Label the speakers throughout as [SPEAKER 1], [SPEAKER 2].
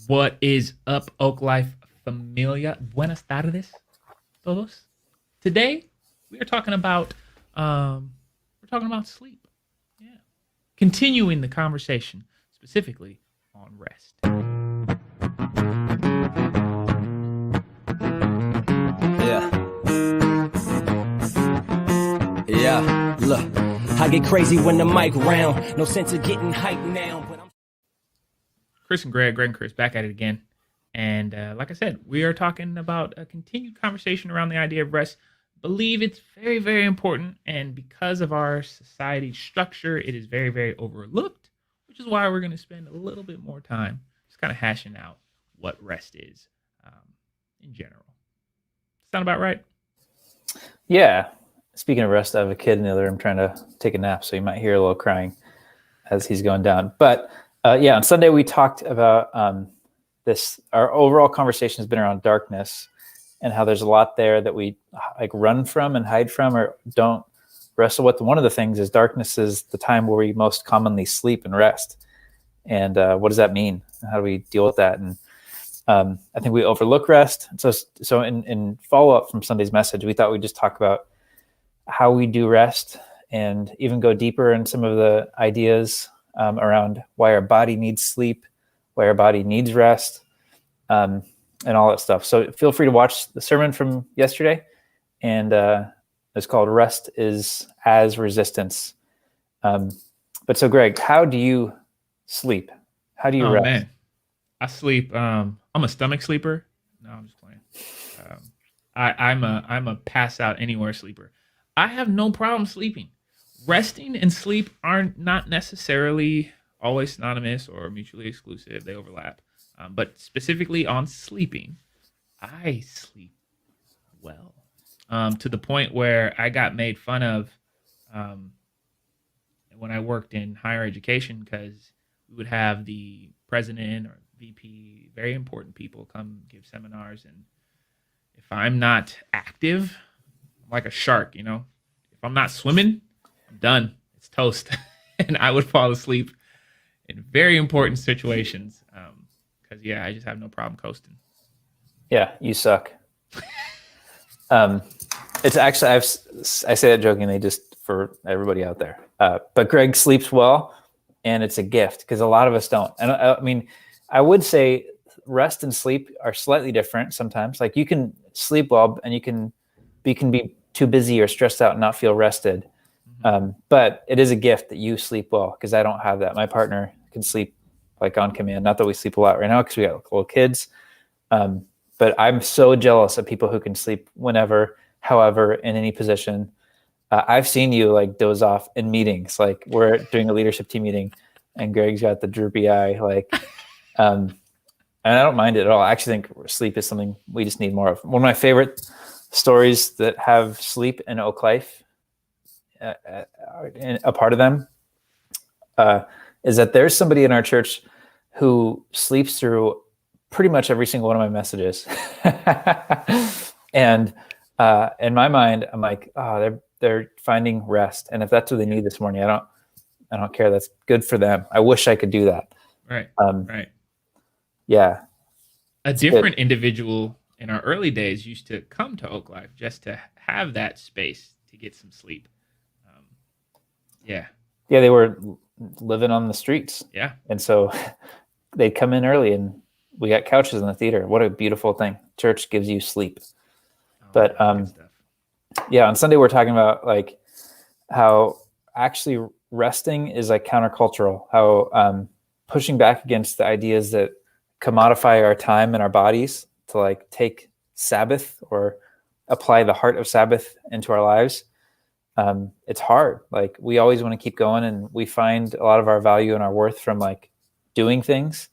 [SPEAKER 1] What is up, Oak Life familia? Buenas tardes, todos. Today we are talking about sleep. Yeah, continuing the conversation specifically on rest.
[SPEAKER 2] Yeah, look, I get crazy when the mic round. No sense of getting hyped now, but I'm
[SPEAKER 1] Chris and Greg and Chris back at it again. And like I said, we are talking about a continued conversation around the idea of rest. Believe it's very, very important. And because of our society structure, it is very, very overlooked, which is why we're going to spend a little bit more time just kind of hashing out what rest is in general. Sound about right?
[SPEAKER 3] Yeah. Speaking of rest, I have a kid in the other room trying to take a nap, so you might hear a little crying as he's going down. But yeah, on Sunday we talked about this. Our overall conversation has been around darkness and how there's a lot there that we like run from and hide from or don't wrestle with. One of the things is darkness is the time where we most commonly sleep and rest. And what does that mean? How do we deal with that? And I think we overlook rest. So in follow-up from Sunday's message, we thought we'd just talk about how we do rest and even go deeper in some of the ideas around why our body needs sleep, why our body needs rest, and all that stuff. So feel free to watch the sermon from yesterday. And it's called Rest is as Resistance. But so Greg, how do you sleep? How do you rest?
[SPEAKER 1] Man, I sleep. I'm a stomach sleeper. No, I'm just playing. I'm a pass out anywhere sleeper. I have no problem sleeping. Resting and sleep are not necessarily always synonymous or mutually exclusive. They overlap. But specifically on sleeping, I sleep well to the point where I got made fun of when I worked in higher education because we would have the president or VP, very important people, come give seminars. And if I'm not active, I'm like a shark, you know? If I'm not swimming, I'm done. It's toast. And I would fall asleep in very important situations because, yeah, I just have no problem coasting.
[SPEAKER 3] Yeah, you suck. It's actually, I say that jokingly just for everybody out there. But Greg sleeps well, and it's a gift because a lot of us don't. And I mean, I would say rest and sleep are slightly different sometimes. Like you can sleep well and you can be too busy or stressed out and not feel rested. But it is a gift that you sleep well because I don't have that. My partner can sleep like on command. Not that we sleep a lot right now because we got little kids. But I'm so jealous of people who can sleep whenever, however, in any position. I've seen you like doze off in meetings. Like we're doing a leadership team meeting and Greg's got the droopy eye. Like, and I don't mind it at all. I actually think sleep is something we just need more of. One of my favorite stories that have sleep in Oak Life, a part of them, is that there's somebody in our church who sleeps through pretty much every single one of my messages. And in my mind, I'm like, oh, they're finding rest. And if that's what they need this morning, I don't care. That's good for them. I wish I could do that.
[SPEAKER 1] Right. Right.
[SPEAKER 3] Yeah.
[SPEAKER 1] A different individual in our early days used to come to Oak Life just to have that space to get some sleep. Yeah.
[SPEAKER 3] Yeah, they were living on the streets.
[SPEAKER 1] Yeah.
[SPEAKER 3] And so they'd come in early and we got couches in the theater. What a beautiful thing. Church gives you sleep. But yeah, on Sunday we're talking about like how actually resting is like countercultural, how pushing back against the ideas that commodify our time and our bodies to like take Sabbath or apply the heart of Sabbath into our lives. It's hard. Like we always want to keep going and we find a lot of our value and our worth from like doing things.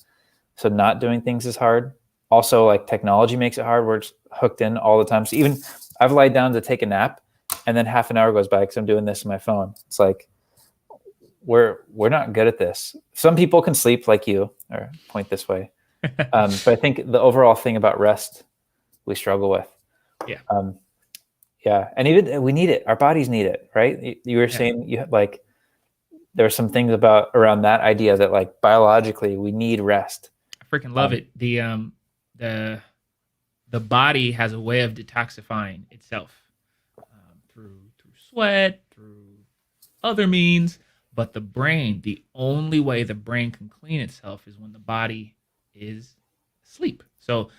[SPEAKER 3] So not doing things is hard. Also like technology makes it hard. We're just hooked in all the time. So even I've lied down to take a nap and then half an hour goes by because I'm doing this on my phone. It's like, we're not good at this. Some people can sleep like you or point this way. But I think the overall thing about rest, we struggle with.
[SPEAKER 1] Yeah.
[SPEAKER 3] Yeah. And even we need it. Our bodies need it. Right. You were saying you like, there are some things around that idea that like biologically we need rest.
[SPEAKER 1] freaking love it. The the body has a way of detoxifying itself through sweat, through other means, but the brain, the only way the brain can clean itself is when the body is asleep. So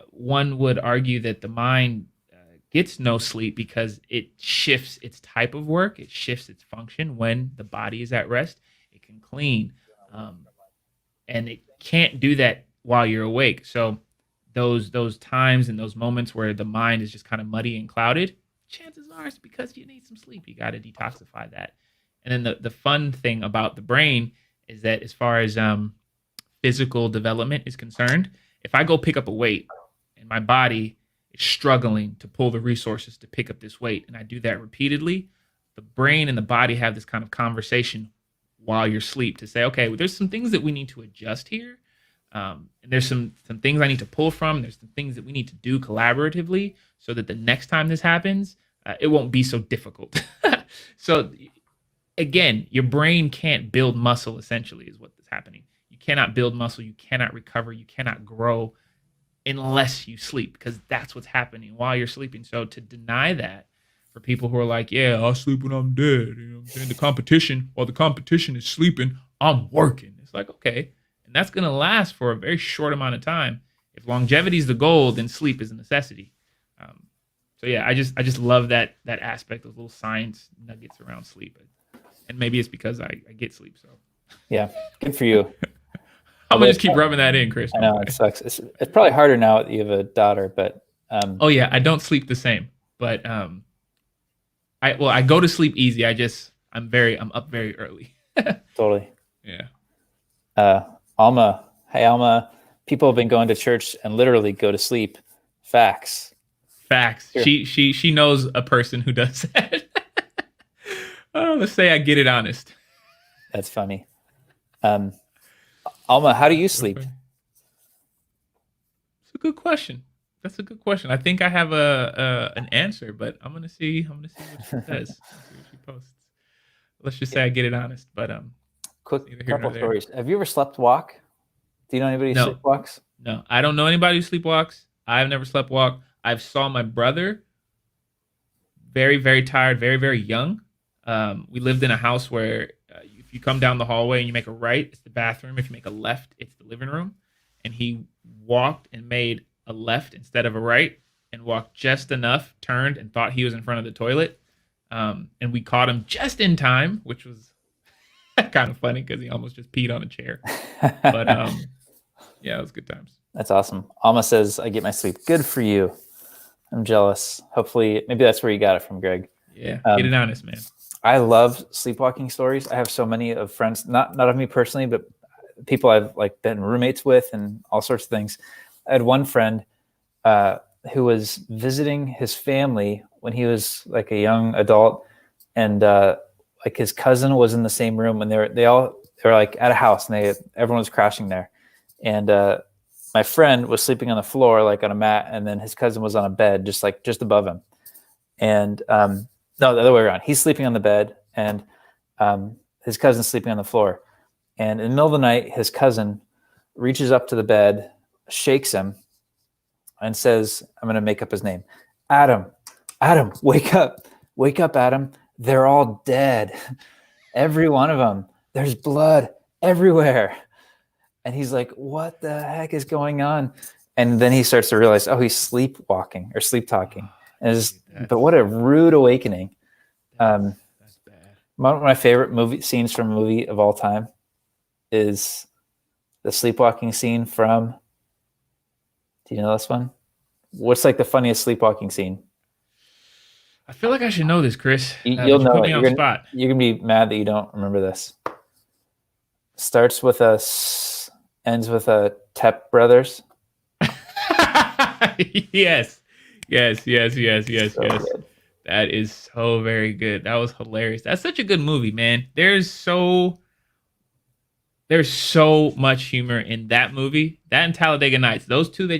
[SPEAKER 1] one would argue that the mind gets no sleep because it shifts its type of work, it shifts its function when the body is at rest. It can clean, and it can't do that while you're awake. So those times and those moments where the mind is just kind of muddy and clouded, chances are it's because you need some sleep. You got to detoxify that. And then the fun thing about the brain is that as far as physical development is concerned, if I go pick up a weight and my body is struggling to pull the resources to pick up this weight, and I do that repeatedly, the brain and the body have this kind of conversation while you're asleep to say, okay, well, there's some things that we need to adjust here. And there's some things I need to pull from. There's some things that we need to do collaboratively so that the next time this happens, it won't be so difficult. So again, your brain can't build muscle, essentially, is what is happening. You cannot build muscle. You cannot recover. You cannot grow unless you sleep, because that's what's happening while you're sleeping. So to deny that for people who are like, yeah, I'll sleep when I'm dead. You know what I'm saying? While the competition is sleeping, I'm working. It's like, okay. And that's going to last for a very short amount of time. If longevity is the goal, then sleep is a necessity. So yeah, I just love that aspect of little science nuggets around sleep. And maybe it's because I get sleep. So
[SPEAKER 3] Yeah, good for you.
[SPEAKER 1] I'm gonna just keep rubbing that in, Chris.
[SPEAKER 3] I know it sucks. It's probably harder now that you have a daughter, but
[SPEAKER 1] oh yeah, I don't sleep the same. But I go to sleep easy. I'm up very early.
[SPEAKER 3] totally.
[SPEAKER 1] Yeah.
[SPEAKER 3] Alma, hey Alma, people have been going to church and literally go to sleep. Facts. Sure.
[SPEAKER 1] She knows a person who does that. Let's say I get it honest.
[SPEAKER 3] That's funny. Alma, how do you sleep?
[SPEAKER 1] It's a good question. That's a good question. I think I have an answer, but I'm gonna see what she says. See what she posts. Let's just say I get it honest. But
[SPEAKER 3] Quick couple stories. Have you ever slept walk? Do you know anybody who sleepwalks?
[SPEAKER 1] No, I don't know anybody who sleepwalks. I've never slept walk. I've saw my brother very, very tired, very, very young. We lived in a house where if you come down the hallway and you make a right, it's the bathroom. If you make a left, it's the living room. And he walked and made a left instead of a right and walked just enough, turned, and thought he was in front of the toilet. And we caught him just in time, which was kind of funny because he almost just peed on a chair. But yeah, it was good times.
[SPEAKER 3] That's awesome. Alma says, I get my sleep. Good for you. I'm jealous. Hopefully, maybe that's where you got it from, Greg.
[SPEAKER 1] Yeah, get it honest, man.
[SPEAKER 3] I love sleepwalking stories. I have so many of friends, not of me personally, but people I've like been roommates with and all sorts of things. I had one friend who was visiting his family when he was like a young adult, and like his cousin was in the same room, and they were like at a house, and everyone was crashing there, and my friend was sleeping on the floor like on a mat, and then his cousin was on a bed just above him, and no, the other way around. He's sleeping on the bed, and his cousin's sleeping on the floor. And in the middle of the night, his cousin reaches up to the bed, shakes him, and says, I'm going to make up his name. Adam, wake up, Adam. They're all dead. Every one of them. There's blood everywhere. And he's like, what the heck is going on? And then he starts to realize, oh, he's sleepwalking or sleep talking. But what a rude awakening.
[SPEAKER 1] That's bad.
[SPEAKER 3] One of my favorite scenes from a movie of all time is the sleepwalking scene from, do you know this one? What's like the funniest sleepwalking scene?
[SPEAKER 1] I feel like I should know this, Chris.
[SPEAKER 3] You'll know it.
[SPEAKER 1] You're going to Yes.
[SPEAKER 3] So good.
[SPEAKER 1] That is so very good. That was hilarious. That's such a good movie, man. There's so much humor in that movie. That and Talladega Nights. Those two, they're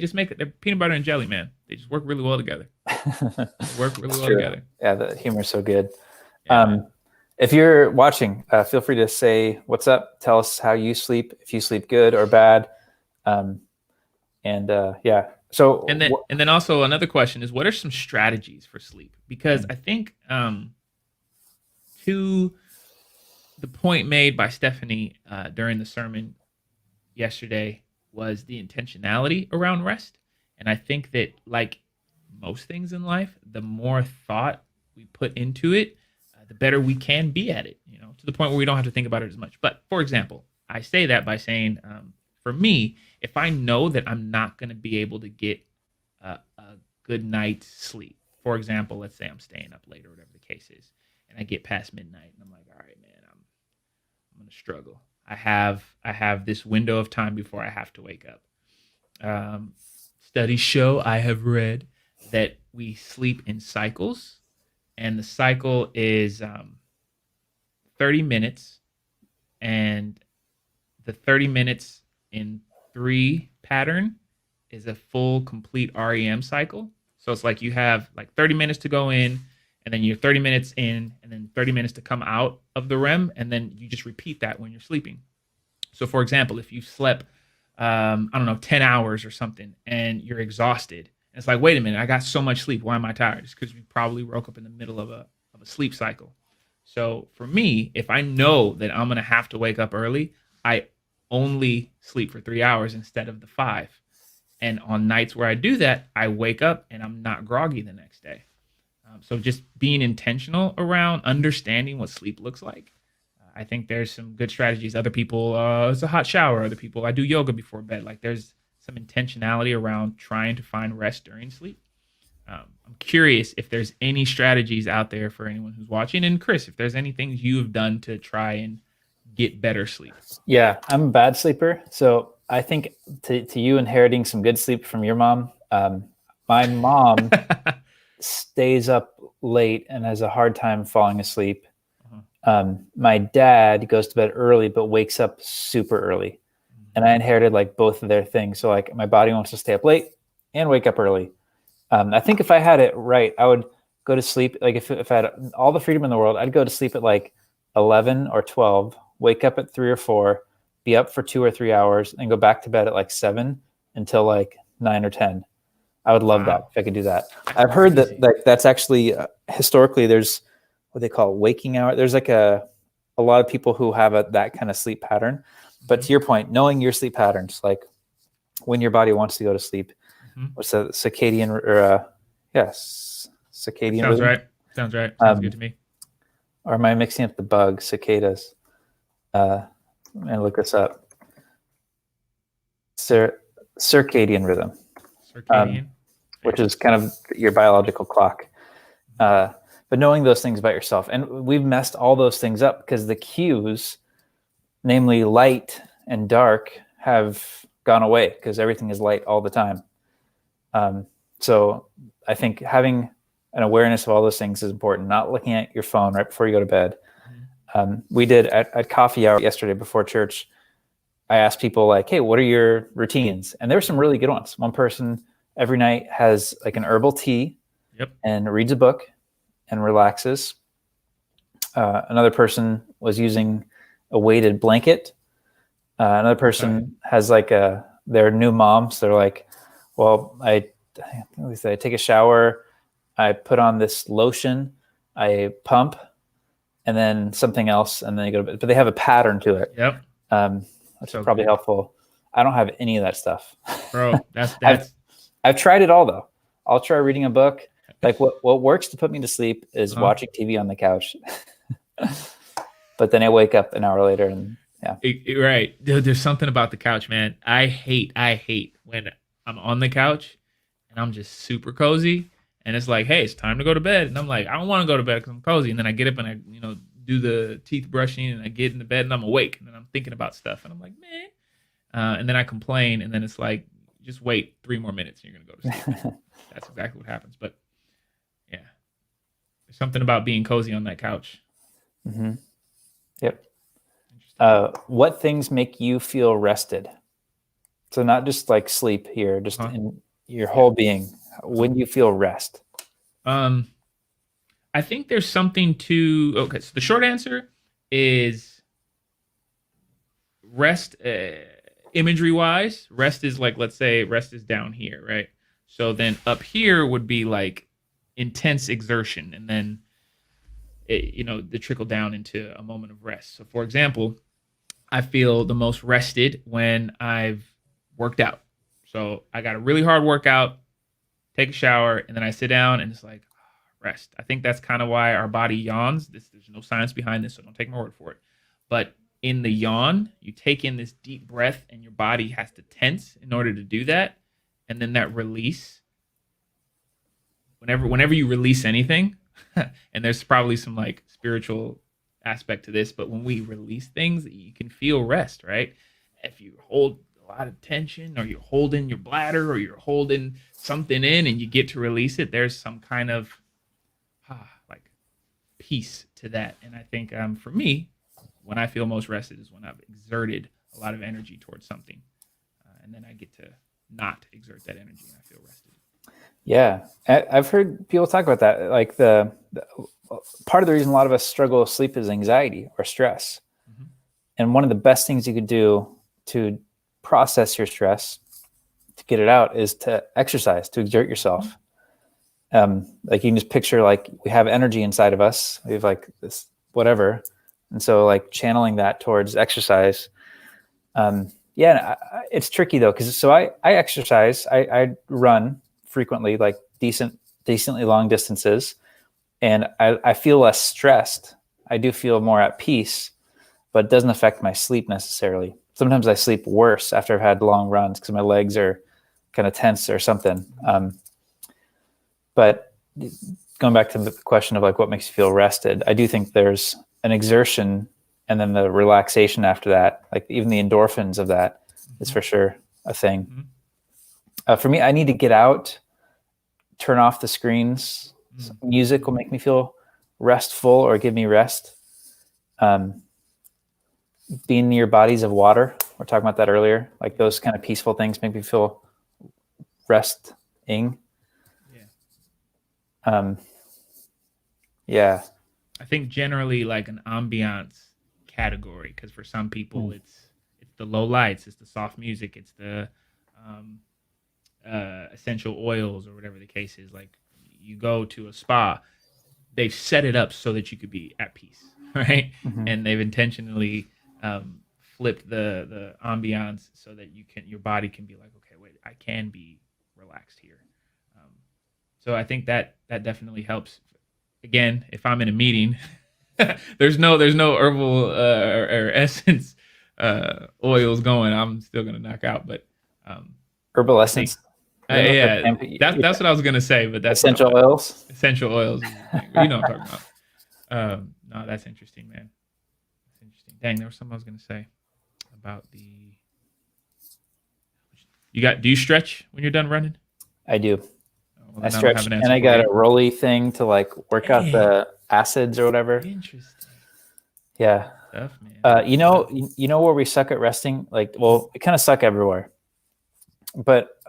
[SPEAKER 1] peanut butter and jelly, man. They just work really well together. Together.
[SPEAKER 3] Yeah, the humor is so good.
[SPEAKER 1] Yeah.
[SPEAKER 3] If you're watching, feel free to say what's up. Tell us how you sleep, if you sleep good or bad. Yeah. So
[SPEAKER 1] And then also another question is, what are some strategies for sleep? Because I think to the point made by Stephanie during the sermon yesterday was the intentionality around rest. And I think that, like most things in life, the more thought we put into it, the better we can be at it, to the point where we don't have to think about it as much. But for example, I say that by saying, for me, if I know that I'm not going to be able to get a good night's sleep, for example, let's say I'm staying up late or whatever the case is, and I get past midnight and I'm like, all right, man, I'm going to struggle. I have this window of time before I have to wake up. Studies show, I have read, that we sleep in cycles, and the cycle is 30 minutes, and the 30 minutes in 3 pattern is a full complete REM cycle. So it's like you have like 30 minutes to go in, and then you're 30 minutes in, and then 30 minutes to come out of the REM, and then you just repeat that when you're sleeping. So for example, if you slept, I don't know, 10 hours or something, and you're exhausted, and it's like, wait a minute, I got so much sleep. Why am I tired? It's because you probably woke up in the middle of a sleep cycle. So for me, if I know that I'm going to have to wake up early, I only sleep for 3 hours instead of the 5. And on nights where I do that, I wake up and I'm not groggy the next day. So just being intentional around understanding what sleep looks like. I think there's some good strategies. Other people, it's a hot shower. Other people, I do yoga before bed. Like there's some intentionality around trying to find rest during sleep. I'm curious if there's any strategies out there for anyone who's watching. And Chris, if there's any things you've done to try and get better sleep.
[SPEAKER 3] Yeah, I'm a bad sleeper. So I think to you inheriting some good sleep from your mom, my mom stays up late and has a hard time falling asleep. My dad goes to bed early, but wakes up super early. And I inherited like both of their things. So like my body wants to stay up late and wake up early. I think if I had it right, I would go to sleep. Like if I had all the freedom in the world, I'd go to sleep at like 11 or 12, wake up at 3 or 4, be up for 2 or 3 hours, and go back to bed at like 7 until like 9 or 10. I would love that if I could do that. I've heard that that's actually historically there's what they call waking hour. There's like a lot of people who have that kind of sleep pattern. But to your point, knowing your sleep patterns, like when your body wants to go to sleep, what's the circadian or circadian
[SPEAKER 1] Sounds
[SPEAKER 3] rhythm?
[SPEAKER 1] right. Sounds right. Sounds good to me.
[SPEAKER 3] Or am I mixing up the bug, cicadas? And look this up. Circadian rhythm.
[SPEAKER 1] Circadian.
[SPEAKER 3] Which is kind of your biological clock. But knowing those things about yourself. And we've messed all those things up because the cues, namely light and dark, have gone away because everything is light all the time. So I think having an awareness of all those things is important, not looking at your phone right before you go to bed. We did at coffee hour yesterday before church, I asked people like, hey, what are your routines? And there were some really good ones. One person every night has like an herbal tea and reads a book and relaxes. Another person was using a weighted blanket. Another person has like they're new moms. They're like, well, I take a shower, I put on this lotion, I pump, and then something else, and then they go to bed. But they have a pattern to it. That's so probably helpful. I don't have any of that stuff.
[SPEAKER 1] Bro, that's
[SPEAKER 3] I've tried it all though. I'll try reading a book. Like what works to put me to sleep is watching TV on the couch. But then I wake up an hour later and
[SPEAKER 1] right. Dude, there's something about the couch, man. I hate when I'm on the couch and I'm just super cozy and it's like, hey, it's time to go to bed. And I'm like, I don't want to go to bed because I'm cozy. And then I get up and I, do the teeth brushing and I get in the bed and I'm awake and then I'm thinking about stuff and I'm like, man. And then I complain and then it's like, just wait 3 more minutes and you're going to go to sleep. That's exactly what happens. But yeah, there's something about being cozy on that couch.
[SPEAKER 3] Yep. What things make you feel rested? So not just like sleep here, just in your whole being. When do you feel rest?
[SPEAKER 1] I think there's something to. Okay, so the short answer is rest. It imagery wise, rest is like, let's say rest is down here, right? So then up here would be like intense exertion, and then the trickle down into a moment of rest. So for example, I feel the most rested when I've worked out. So I got a really hard workout, take a shower, and then I sit down and it's like rest. I think that's kind of why our body yawns. There's no science behind this, so don't take my word for it. But in the yawn, you take in this deep breath and your body has to tense in order to do that. And then that release, whenever you release anything, and there's probably some like spiritual aspect to this, but when we release things, you can feel rest, right? If you hold a lot of tension, or you're holding your bladder, or you're holding something in and you get to release it, there's some kind of like peace to that. And I think for me, when I feel most rested is when I've exerted a lot of energy towards something, and then I get to not exert that energy and I feel rested.
[SPEAKER 3] Yeah, I've heard people talk about that. Like the part of the reason a lot of us struggle with sleep is anxiety or stress.
[SPEAKER 1] Mm-hmm. And
[SPEAKER 3] one of the best things you could do to process your stress, to get it out, is to exercise, to exert yourself. Like you can just picture, like, we have energy inside of us. We have like this whatever. And so like channeling that towards exercise. It's tricky though. So I exercise, I run frequently, like decently long distances. And I feel less stressed. I do feel more at peace, but it doesn't affect my sleep necessarily. Sometimes I sleep worse after I've had long runs because my legs are kind of tense or something. But going back to the question of like what makes you feel rested, I do think there's an exertion and then the relaxation after that, like even the endorphins of that is for sure a thing. Mm-hmm. For me, I need to get out, turn off the screens. Mm-hmm. Music will make me feel restful or give me rest. Being near bodies of water, we're talking about that earlier, like those kind of peaceful things make me feel resting. Yeah.
[SPEAKER 1] I think generally like an ambiance category, because for some people it's the low lights, it's the soft music, it's the essential oils or whatever the case is. Like you go to a spa, they've set it up so that you could be at peace, right? Mm-hmm. And they've intentionally flipped the ambiance so that your body can be like, okay, wait, I can be relaxed here. So I think that definitely helps. Again, if I'm in a meeting, there's no herbal or essence oils going, I'm still gonna knock out. But
[SPEAKER 3] herbal essence,
[SPEAKER 1] that's what I was gonna say. But that's
[SPEAKER 3] essential oils.
[SPEAKER 1] Essential oils, you know what I'm talking about. No, that's interesting, man. That's interesting. Dang, there was something I was gonna say about the. Do you stretch when you're done running?
[SPEAKER 3] I do. Well, I stretch, and I got a rolly thing to like work out the acids or whatever.
[SPEAKER 1] Interesting.
[SPEAKER 3] Yeah.
[SPEAKER 1] Tough, man.
[SPEAKER 3] You know where we suck at resting? Like, well, we kind of suck everywhere. But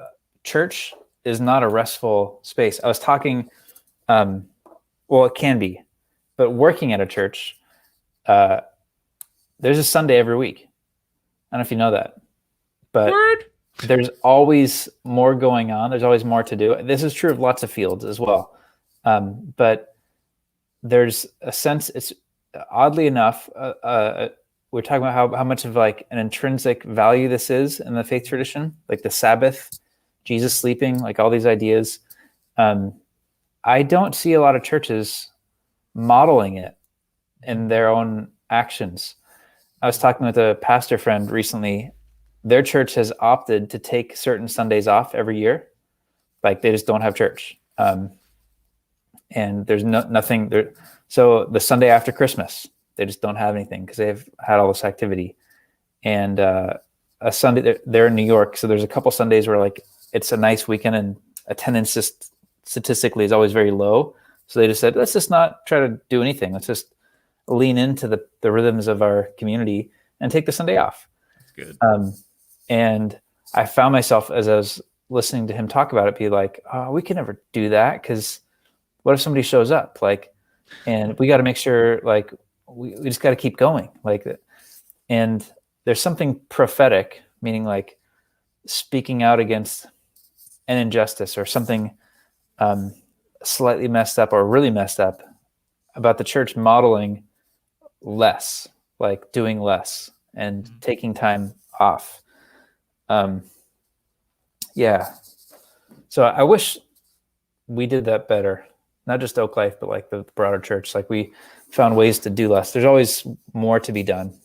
[SPEAKER 3] church is not a restful space. I was talking, well, it can be, but working at a church, there's a Sunday every week. I don't know if you know that, but there's always more going on. There's always more to do. This is true of lots of fields as well. But there's a sense, it's oddly enough, we're talking about how much of like an intrinsic value this is in the faith tradition, like the Sabbath, Jesus sleeping, like all these ideas. I don't see a lot of churches modeling it in their own actions. I was talking with a pastor friend recently. Their church has opted to take certain Sundays off every year. Like they just don't have church. And there's nothing there. So the Sunday after Christmas, they just don't have anything because they've had all this activity. And a Sunday, they're in New York. So there's a couple Sundays where like it's a nice weekend and attendance just statistically is always very low. So they just said, let's just not try to do anything. Let's just lean into the rhythms of our community and take the Sunday off.
[SPEAKER 1] That's good.
[SPEAKER 3] And I found myself, as I was listening to him talk about it, be like, oh, we can never do that because what if somebody shows up? Like, and we got to make sure, like, we just got to keep going. Like, and there's something prophetic meaning like speaking out against an injustice or something slightly messed up or really messed up, about the church modeling less, like doing less and taking time off. Yeah. So I wish we did that better. Not just Oak Life, but like the broader church. Like we found ways to do less. There's always more to be done.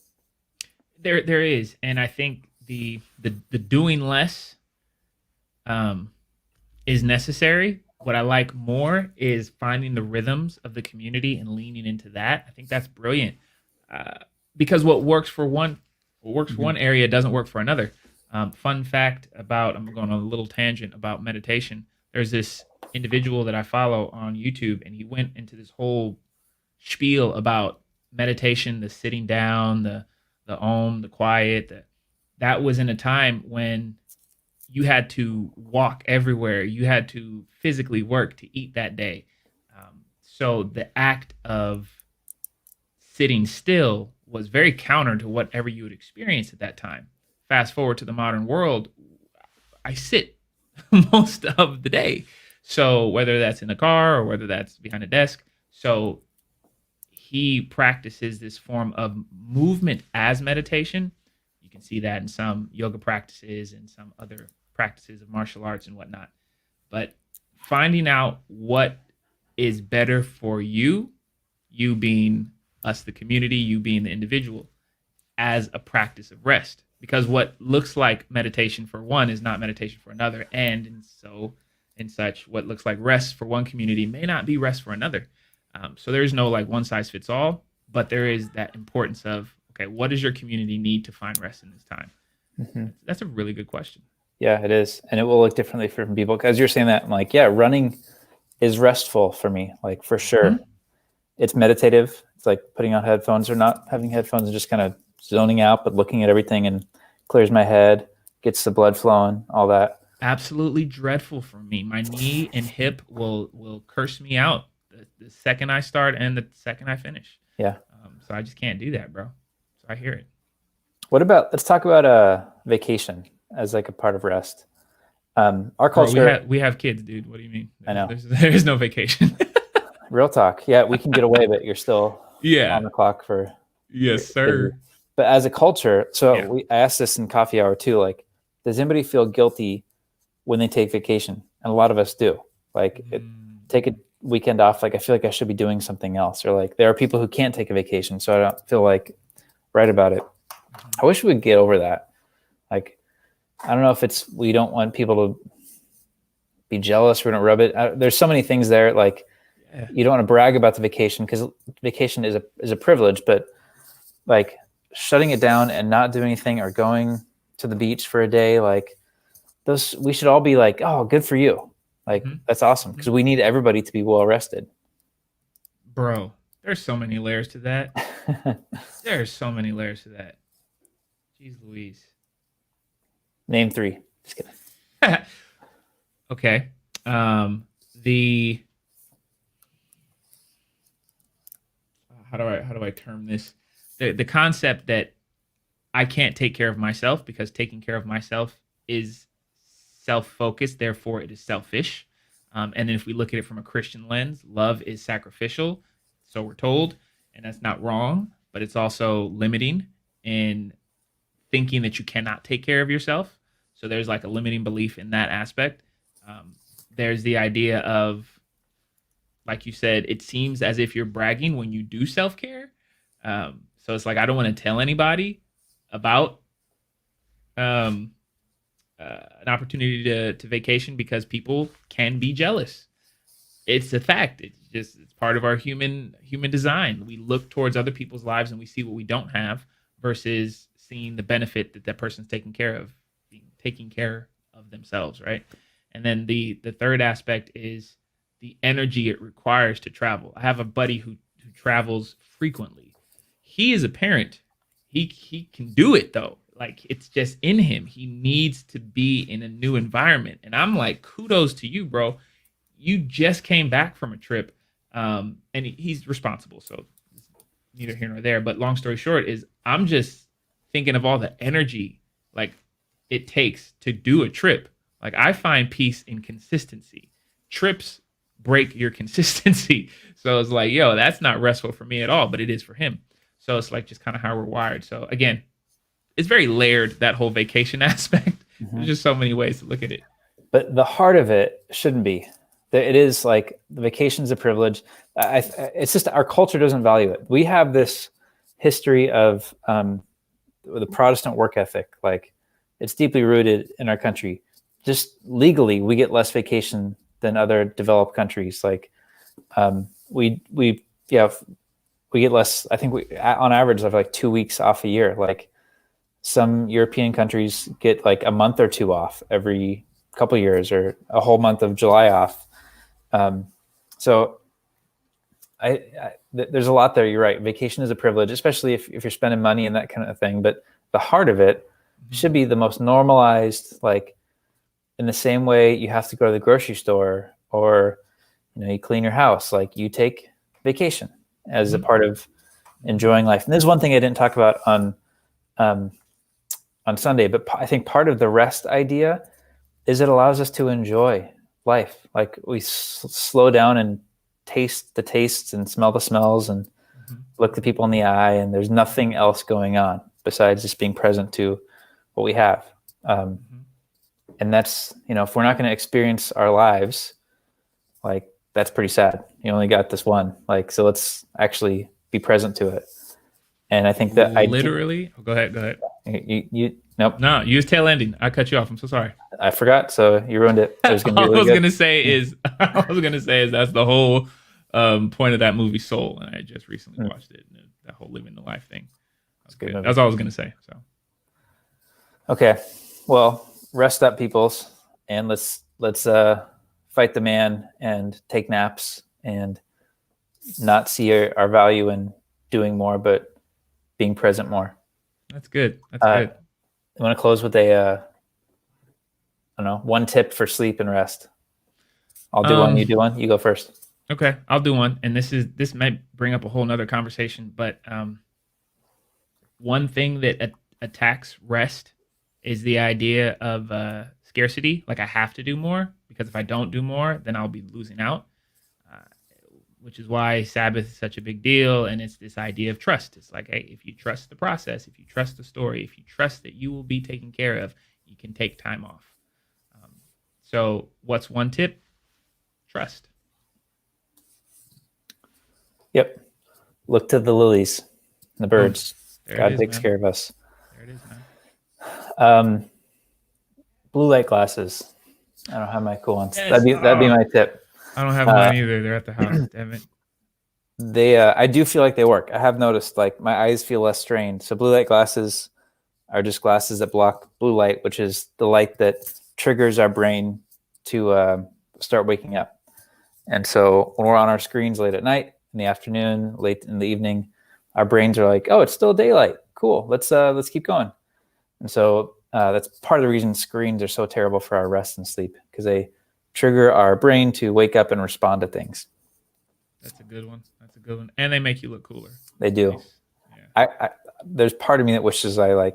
[SPEAKER 1] There is, and I think the doing less is necessary. What I like more is finding the rhythms of the community and leaning into that. I think that's brilliant, because what works for one area doesn't work for another. Fun fact about, I'm going on a little tangent about meditation. There's this individual that I follow on YouTube, and he went into this whole spiel about meditation, the sitting down, the om, the quiet. That was in a time when you had to walk everywhere. You had to physically work to eat that day. So the act of sitting still was very counter to whatever you would experience at that time. Fast forward to the modern world, I sit most of the day. So whether that's in the car or whether that's behind a desk. So he practices this form of movement as meditation. You can see that in some yoga practices and some other practices of martial arts and whatnot. But finding out what is better for you, you being us, the community, you being the individual, as a practice of rest. Because what looks like meditation for one is not meditation for another. And so, and such, what looks like rest for one community may not be rest for another. So there is no like one size fits all, but there is that importance of, okay, what does your community need to find rest in this time? Mm-hmm. That's a really good question.
[SPEAKER 3] Yeah, it is. And it will look differently for people. Because you're saying that, I'm like, yeah, running is restful for me, like for sure. Mm-hmm. It's meditative. It's like putting on headphones or not having headphones and just kind of zoning out, but looking at everything, and clears my head, gets the blood flowing, all that.
[SPEAKER 1] Absolutely dreadful for me. My knee and hip will curse me out the second I start and the second I finish.
[SPEAKER 3] Yeah.
[SPEAKER 1] So I just can't do that, bro. So I hear it.
[SPEAKER 3] What about, let's talk about vacation as like a part of rest. Our culture.
[SPEAKER 1] Bro, we have kids, dude. What do you mean?
[SPEAKER 3] I know.
[SPEAKER 1] There's no vacation.
[SPEAKER 3] Real talk. Yeah, we can get away, but you're still on the clock for.
[SPEAKER 1] Yes, sir.
[SPEAKER 3] Kids. But as a culture, so I asked this in coffee hour too, like, does anybody feel guilty when they take vacation? And a lot of us do. Like, take a weekend off. Like, I feel like I should be doing something else. Or like, there are people who can't take a vacation, so I don't feel like right about it. I wish we would get over that. Like, I don't know if it's, we don't want people to be jealous. We don't rub it. There's so many things there. Like, you don't want to brag about the vacation because vacation is a privilege, but like shutting it down and not doing anything or going to the beach for a day, like those, we should all be like, oh, good for you. Like, that's awesome. Because we need everybody to be well rested.
[SPEAKER 1] Bro, there's so many layers to that. There's so many layers to that. Jeez Louise.
[SPEAKER 3] Name 3. Just kidding.
[SPEAKER 1] Okay. How do I term this? The concept that I can't take care of myself because taking care of myself is self-focused, therefore it is selfish. And then if we look at it from a Christian lens, love is sacrificial, so we're told, and that's not wrong, but it's also limiting in thinking that you cannot take care of yourself. So there's like a limiting belief in that aspect. There's the idea of, like you said, it seems as if you're bragging when you do self-care. So it's like, I don't want to tell anybody about an opportunity to vacation because people can be jealous. It's a fact. It's part of our human design. We look towards other people's lives and we see what we don't have versus seeing the benefit that person's taking care of themselves, right? And then the third aspect is the energy it requires to travel. I have a buddy who travels frequently. He is a parent. He can do it though. Like, it's just in him. He needs to be in a new environment. And I'm like, kudos to you, bro. You just came back from a trip. And he's responsible. So neither here nor there. But long story short is I'm just thinking of all the energy. Like, it takes to do a trip. Like, I find peace in consistency. Trips break your consistency. So it's like, yo, that's not restful for me at all, but it is for him. So it's like just kind of how we're wired. So again, it's very layered, that whole vacation aspect. There's just so many ways to look at it.
[SPEAKER 3] But the heart of it shouldn't be. It is like the vacation's a privilege. It's just our culture doesn't value it. We have this history of the Protestant work ethic. Like, it's deeply rooted in our country. Just legally, we get less vacation than other developed countries. Like, we get less. I think we, on average, have like 2 weeks off a year. Like, some European countries get like a month or two off every couple of years, or a whole month of July off. So there's a lot there. You're right. Vacation is a privilege, especially if you're spending money and that kind of thing. But the heart of it should be the most normalized, like, in the same way you have to go to the grocery store, or, you clean your house. Like, you take vacation as a part of enjoying life. And there's one thing I didn't talk about on Sunday, but I think part of the rest idea is it allows us to enjoy life. Like, we slow down and taste the tastes and smell the smells and look the people in the eye, and there's nothing else going on besides just being present to what we have. And that's, if we're not going to experience our lives, like, that's pretty sad. You only got this one. Like, so let's actually be present to it. And I think that
[SPEAKER 1] Go ahead.
[SPEAKER 3] You nope.
[SPEAKER 1] No, you was tail ending. I cut you off. I'm so sorry.
[SPEAKER 3] I forgot, so you ruined it. It was gonna be really
[SPEAKER 1] I was
[SPEAKER 3] good.
[SPEAKER 1] gonna say is that's the whole point of that movie Soul, and I just recently watched it. And that whole living the life thing. That's good. That's all I was gonna say. So,
[SPEAKER 3] okay, well, rest up, peoples, and let's fight the man and take naps and not see our value in doing more, but being present more.
[SPEAKER 1] That's good. That's good.
[SPEAKER 3] I want to close with a one tip for sleep and rest. I'll do one. You do one. You go first.
[SPEAKER 1] Okay, I'll do one. And this might bring up a whole nother conversation, but one thing that attacks rest is the idea of scarcity. Like, I have to do more, because if I don't do more, then I'll be losing out. Which is why Sabbath is such a big deal. And it's this idea of trust. It's like, hey, if you trust the process, if you trust the story, if you trust that you will be taken care of, you can take time off. So what's one tip? Trust.
[SPEAKER 3] Yep. Look to the lilies, the birds. God takes care of us.
[SPEAKER 1] There it is, man.
[SPEAKER 3] Blue light glasses. I don't have my cool ones.
[SPEAKER 1] Yes.
[SPEAKER 3] That'd be my tip.
[SPEAKER 1] I don't have mine either. They're at the house. Damn it.
[SPEAKER 3] I do feel like they work. I have noticed, like, my eyes feel less strained. So blue light glasses are just glasses that block blue light, which is the light that triggers our brain to start waking up. And so when we're on our screens late at night, in the afternoon, late in the evening, our brains are like, oh, it's still daylight. Cool. Let's keep going. And so that's part of the reason screens are so terrible for our rest and sleep, because they trigger our brain to wake up and respond to things.
[SPEAKER 1] That's a good one. And they make you look cooler.
[SPEAKER 3] They do.
[SPEAKER 1] Nice. Yeah.
[SPEAKER 3] I there's part of me that wishes I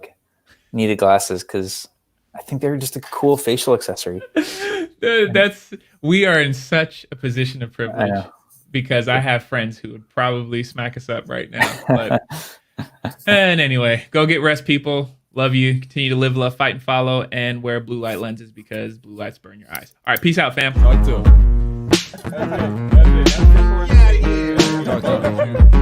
[SPEAKER 3] needed glasses, because I think they're just a cool facial accessory.
[SPEAKER 1] We are in such a position of privilege, because I have friends who would probably smack us up right now. But and anyway, go get rest, people. Love you. Continue to live, love, fight, and follow, and wear blue light lenses, because blue lights burn your eyes. All right, peace out, fam.
[SPEAKER 4] I like to. That's it. That's it for today.